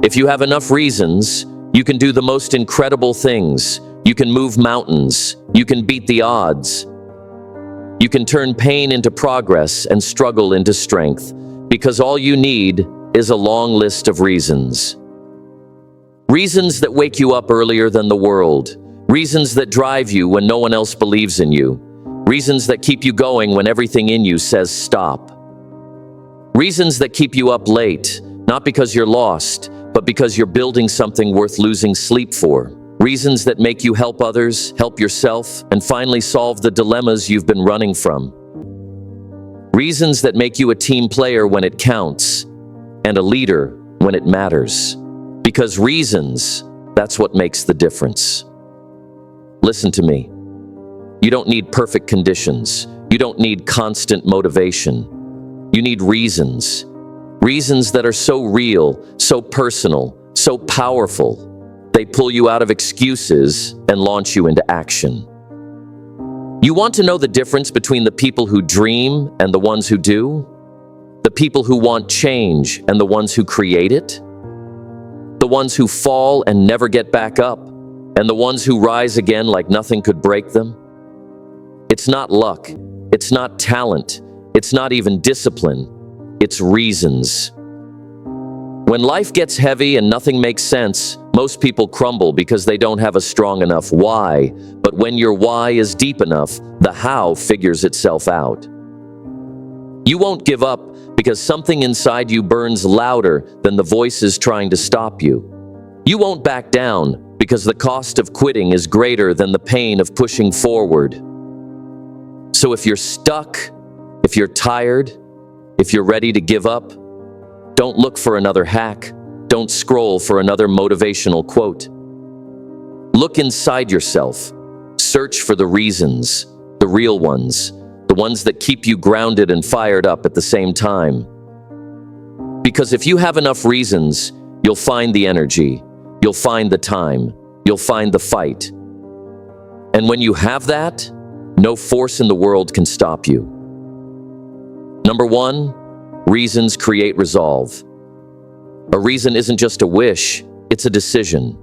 If you have enough reasons, you can do the most incredible things. You can move mountains. You can beat the odds. You can turn pain into progress and struggle into strength, because all you need is a long list of reasons. Reasons that wake you up earlier than the world. Reasons that drive you when no one else believes in you. Reasons that keep you going when everything in you says stop. Reasons that keep you up late, not because you're lost, but because you're building something worth losing sleep for. Reasons that make you help others, help yourself, and finally solve the dilemmas you've been running from. Reasons that make you a team player when it counts, and a leader when it matters. Because reasons, that's what makes the difference. Listen to me. You don't need perfect conditions. You don't need constant motivation. You need reasons. Reasons that are so real, so personal, so powerful. They pull you out of excuses and launch you into action. You want to know the difference between the people who dream and the ones who do? The people who want change and the ones who create it? The ones who fall and never get back up, and the ones who rise again like nothing could break them? It's not luck. It's not talent. It's not even discipline. It's reasons. When life gets heavy and nothing makes sense, most people crumble because they don't have a strong enough why. But when your why is deep enough, the how figures itself out. You won't give up because something inside you burns louder than the voices trying to stop you. You won't back down because the cost of quitting is greater than the pain of pushing forward. So if you're stuck, if you're tired, if you're ready to give up, don't look for another hack. Don't scroll for another motivational quote. Look inside yourself. Search for the reasons, the real ones, the ones that keep you grounded and fired up at the same time. Because if you have enough reasons, you'll find the energy, you'll find the time, you'll find the fight. And when you have that, no force in the world can stop you. Number one, reasons create resolve. A reason isn't just a wish, it's a decision.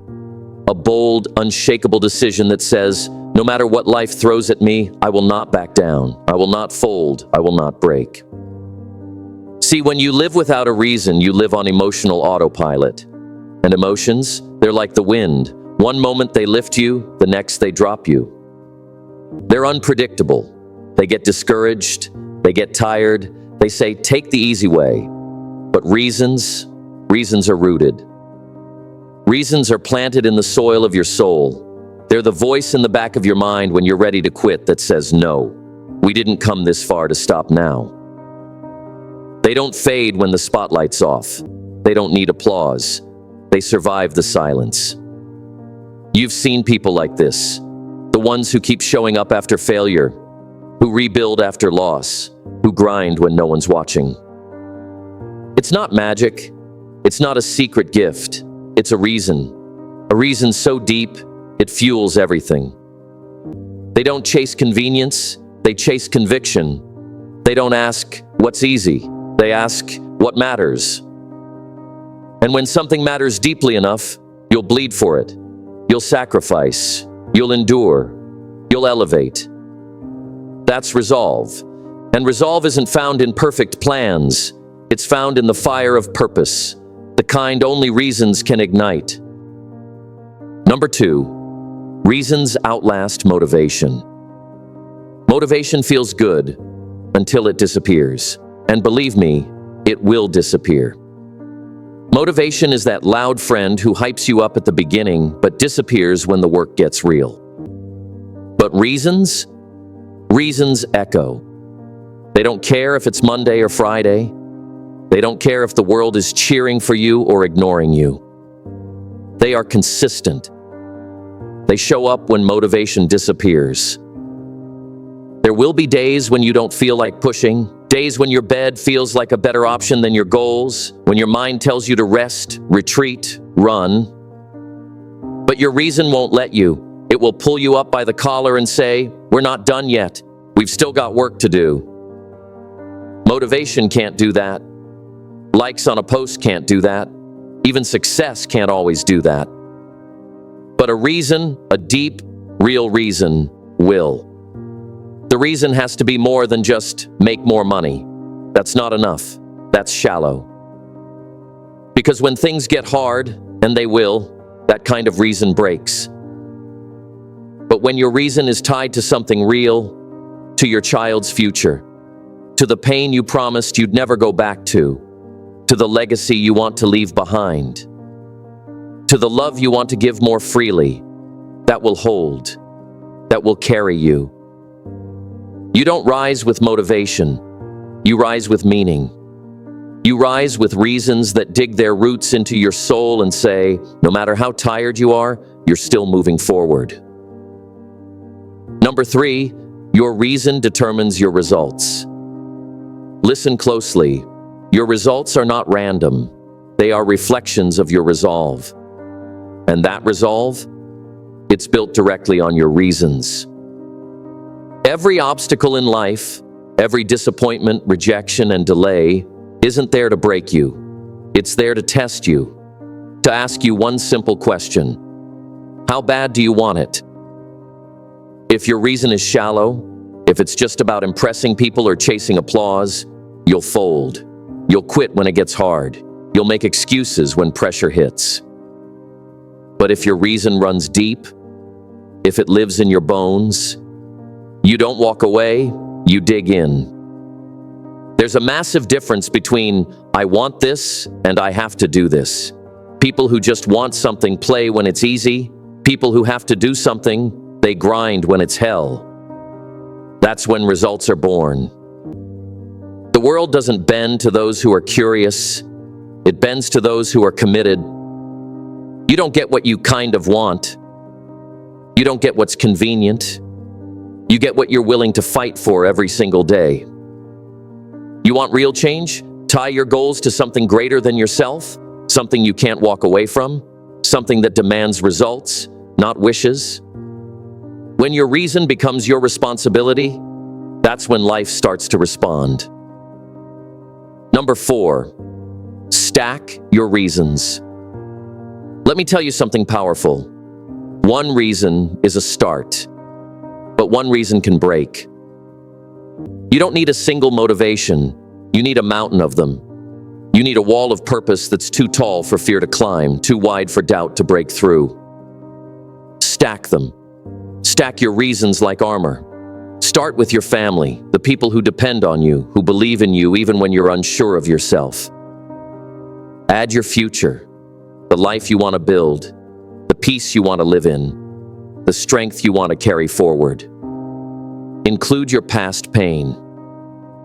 A bold, unshakable decision that says, no matter what life throws at me, I will not back down. I will not fold. I will not break. See, when you live without a reason, you live on emotional autopilot. And emotions, they're like the wind. One moment they lift you, the next they drop you. They're unpredictable. They get discouraged. They get tired. They say, take the easy way. But reasons are rooted. Reasons are planted in the soil of your soul. They're the voice in the back of your mind when you're ready to quit that says, no, we didn't come this far to stop now. They don't fade when the spotlight's off. They don't need applause. They survive the silence. You've seen people like this. The ones who keep showing up after failure, who rebuild after loss, who grind when no one's watching. It's not magic. It's not a secret gift. It's a reason so deep, it fuels everything. They don't chase convenience, they chase conviction. They don't ask, what's easy? They ask, what matters? And when something matters deeply enough, you'll bleed for it. You'll sacrifice. You'll endure. You'll elevate. That's resolve. And resolve isn't found in perfect plans. It's found in the fire of purpose, the kind only reasons can ignite. Number two, reasons outlast motivation. Motivation feels good until it disappears. And believe me, it will disappear. Motivation is that loud friend who hypes you up at the beginning but disappears when the work gets real. But reasons echo. They don't care if it's Monday or Friday. They don't care if the world is cheering for you or ignoring you. They are consistent. They show up when motivation disappears. There will be days when you don't feel like pushing, days when your bed feels like a better option than your goals, when your mind tells you to rest, retreat, run. But your reason won't let you. It will pull you up by the collar and say, we're not done yet. We've still got work to do. Motivation can't do that. Likes on a post can't do that. Even success can't always do that. But a reason, a deep, real reason, will. The reason has to be more than just make more money. That's not enough. That's shallow. Because when things get hard, and they will, that kind of reason breaks. But when your reason is tied to something real, to your child's future, to the pain you promised you'd never go back to the legacy you want to leave behind, to the love you want to give more freely, that will hold, that will carry you. You don't rise with motivation. You rise with meaning. You rise with reasons that dig their roots into your soul and say, no matter how tired you are, you're still moving forward. Number 3, your reason determines your results. Listen closely. Your results are not random. They are reflections of your resolve. And that resolve, it's built directly on your reasons. Every obstacle in life, every disappointment, rejection, and delay isn't there to break you. It's there to test you, to ask you one simple question. How bad do you want it? If your reason is shallow, if it's just about impressing people or chasing applause, you'll fold. You'll quit when it gets hard. You'll make excuses when pressure hits. But if your reason runs deep, if it lives in your bones, you don't walk away, you dig in. There's a massive difference between I want this and I have to do this. People who just want something play when it's easy. People who have to do something, they grind when it's hell. That's when results are born. The world doesn't bend to those who are curious. It bends to those who are committed. You don't get what you kind of want. You don't get what's convenient. You get what you're willing to fight for every single day. You want real change? Tie your goals to something greater than yourself, something you can't walk away from, something that demands results, not wishes. When your reason becomes your responsibility, that's when life starts to respond. Number 4, stack your reasons. Let me tell you something powerful. One reason is a start, but one reason can break. You don't need a single motivation. You need a mountain of them. You need a wall of purpose that's too tall for fear to climb, too wide for doubt to break through. Stack them. Stack your reasons like armor. Start with your family, the people who depend on you, who believe in you even when you're unsure of yourself. Add your future, the life you want to build, the peace you want to live in, the strength you want to carry forward. Include your past pain,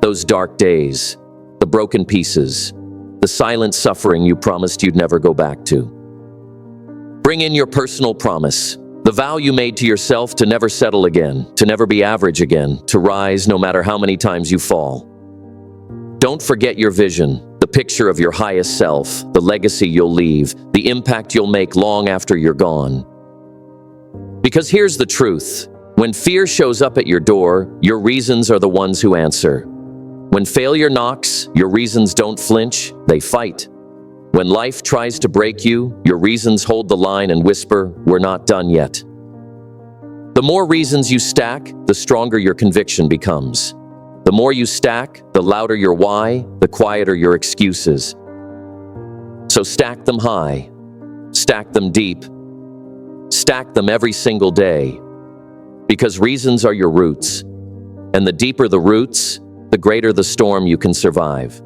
those dark days, the broken pieces, the silent suffering you promised you'd never go back to. Bring in your personal promise, the vow you made to yourself to never settle again, to never be average again, to rise no matter how many times you fall. Don't forget your vision, the picture of your highest self, the legacy you'll leave, the impact you'll make long after you're gone. Because here's the truth. When fear shows up at your door, your reasons are the ones who answer. When failure knocks, your reasons don't flinch, they fight. When life tries to break you, your reasons hold the line and whisper, "We're not done yet." The more reasons you stack, the stronger your conviction becomes. The more you stack, the louder your why, the quieter your excuses. So stack them high, stack them deep, stack them every single day. Because reasons are your roots, and the deeper the roots, the greater the storm you can survive.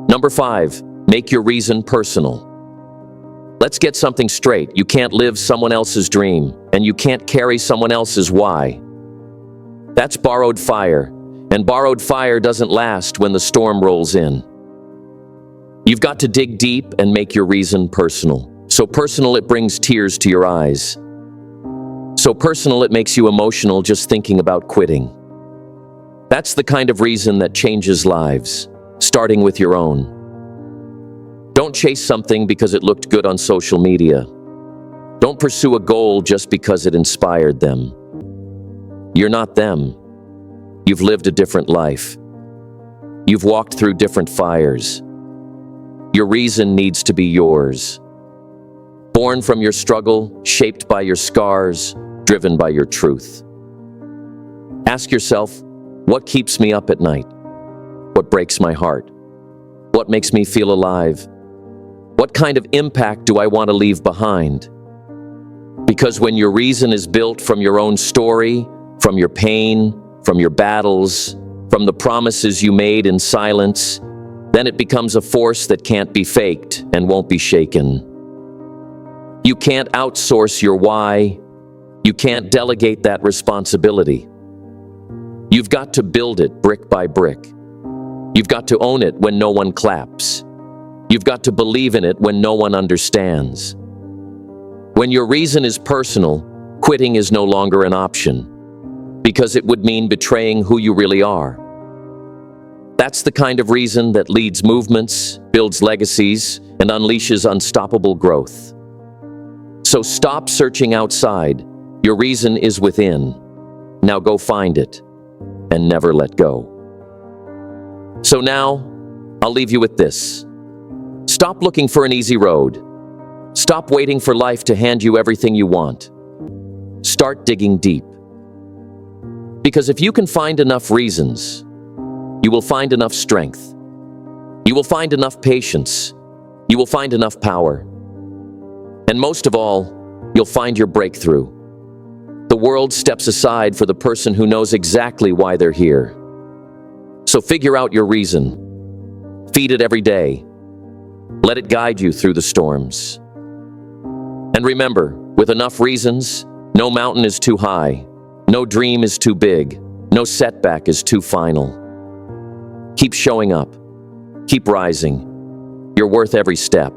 Number 5, make your reason personal. Let's get something straight. You can't live someone else's dream, and you can't carry someone else's why. That's borrowed fire, and borrowed fire doesn't last when the storm rolls in. You've got to dig deep and make your reason personal. So personal it brings tears to your eyes. So personal it makes you emotional just thinking about quitting. That's the kind of reason that changes lives, starting with your own. Don't chase something because it looked good on social media. Don't pursue a goal just because it inspired them. You're not them. You've lived a different life. You've walked through different fires. your reason needs to be yours. Born from your struggle, shaped by your scars, driven by your truth. Ask yourself, what keeps me up at night? What breaks my heart? What makes me feel alive? What kind of impact do I want to leave behind? Because when your reason is built from your own story, from your pain, from your battles, from the promises you made in silence, then it becomes a force that can't be faked and won't be shaken. You can't outsource your why. You can't delegate that responsibility. You've got to build it brick by brick. You've got to own it when no one claps. You've got to believe in it when no one understands. When your reason is personal, quitting is no longer an option, because it would mean betraying who you really are. That's the kind of reason that leads movements, builds legacies, and unleashes unstoppable growth. So stop searching outside. Your reason is within. Now go find it, and never let go. So now, I'll leave you with this. Stop looking for an easy road. Stop waiting for life to hand you everything you want. Start digging deep. Because if you can find enough reasons, you will find enough strength. You will find enough patience. You will find enough power. And most of all, you'll find your breakthrough. The world steps aside for the person who knows exactly why they're here. So figure out your reason. Feed it every day. Let it guide you through the storms. And remember, with enough reasons, no mountain is too high, no dream is too big, no setback is too final. Keep showing up. Keep rising. You're worth every step.